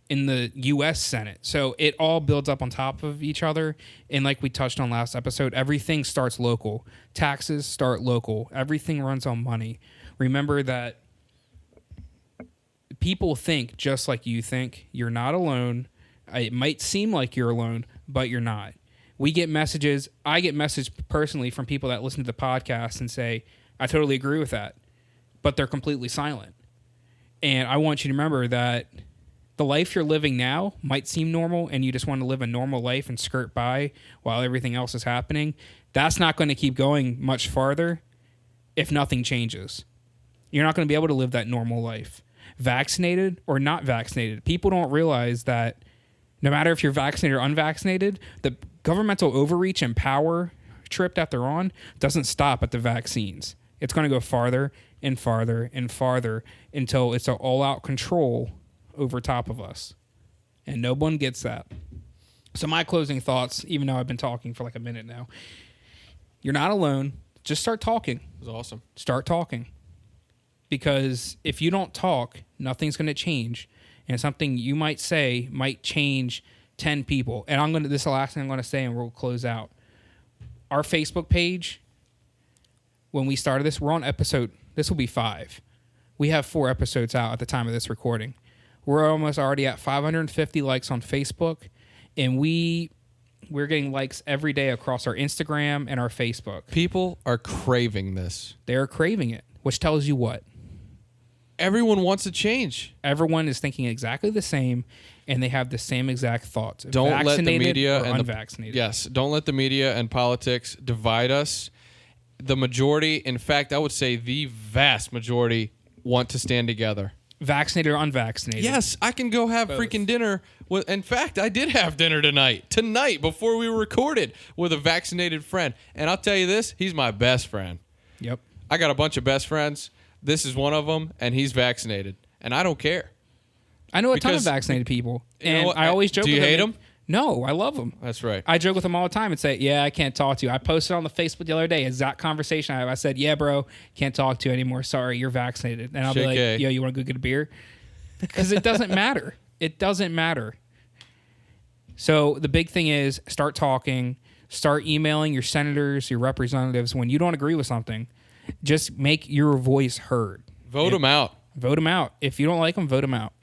in the U.S. Senate. So it all builds up on top of each other. And like we touched on last episode, everything starts local. Taxes start local. Everything runs on money. Remember that people think just like you think. You're not alone. It might seem like you're alone, but you're not. We get messages. I get messages personally from people that listen to the podcast and say, I totally agree with that. But they're completely silent. And I want you to remember that the life you're living now might seem normal and you just want to live a normal life and skirt by while everything else is happening. That's not going to keep going much farther if nothing changes. You're not going to be able to live that normal life. Vaccinated or not vaccinated, people don't realize that no matter if you're vaccinated or unvaccinated, the governmental overreach and power trip that they're on doesn't stop at the vaccines. It's going to go farther and farther and farther until it's an all-out control over top of us. And no one gets that. So my closing thoughts, even though I've been talking for like a minute now, you're not alone. Just start talking. It was awesome. Start talking. Because if you don't talk, nothing's going to change. And something you might say might change 10 people. And this is the last thing I'm going to say, and we'll close out. Our Facebook page, when we started this, we're on episode, this will be 5. We have 4 episodes out at the time of this recording. We're almost already at 550 likes on Facebook, and we're getting likes every day across our Instagram and our Facebook. People are craving this. They're craving it, which tells you what? Everyone wants to change. Everyone is thinking exactly the same, and they have the same exact thoughts. Don't let the Vaccinated media or and unvaccinated. yes, don't let the media and politics divide us. The majority, in fact, I would say the vast majority, want to stand together. Vaccinated or unvaccinated. Yes, I can go have Both. freaking dinner. In fact, I did have dinner tonight before we recorded with a vaccinated friend. And I'll tell you this, he's my best friend. Yep. I got a bunch of best friends. This is one of them, and he's vaccinated. And I don't care. I know a ton of Because- vaccinated people, You know and what? I always joke Do with you hate them. them? No, I love them. That's right. I joke with them all the time and say, yeah, I can't talk to you. I posted on the Facebook the other day, exact conversation I said, yeah, bro, can't talk to you anymore. Sorry, you're vaccinated. And I'll be Shake like, A. yo, you want to go get a beer? Because it doesn't matter. It doesn't matter. So the big thing is start talking, start emailing your senators, your representatives. When you don't agree with something, just make your voice heard. Vote them out. Vote them out. If you don't like them, vote them out.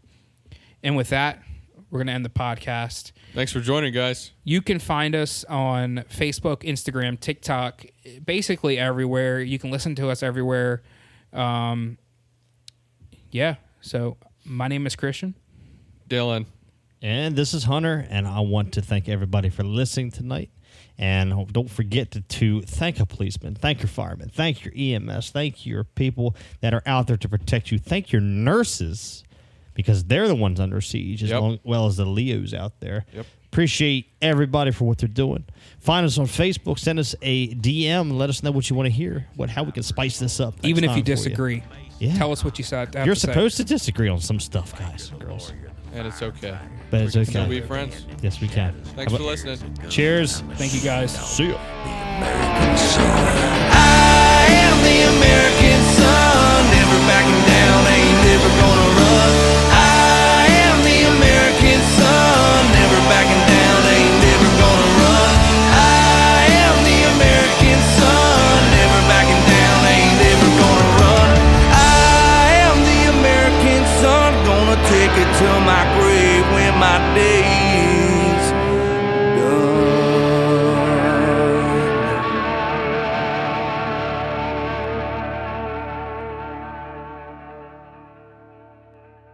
And with that, we're going to end the podcast. Thanks for joining, guys. You can find us on Facebook, Instagram, TikTok, basically everywhere. You can listen to us everywhere. Yeah. So my name is Christian. Dylan. And this is Hunter, and I want to thank everybody for listening tonight. And don't forget to thank a policeman, thank your fireman, thank your EMS, thank your people that are out there to protect you. Thank your nurses, because they're the ones under siege, as well as the Leos out there. Yep. Appreciate everybody for what they're doing. Find us on Facebook. Send us a DM. Let us know what you want to hear, how we can spice this up. Even if you next time for disagree, Yeah. tell us what you said. You're supposed to disagree on some stuff, guys and girls. And it's okay. But it's We can still okay. be friends. Yes, we can. Thanks for listening. Cheers. Thank you, guys. See ya. I am the American son, never backing down, ain't never gonna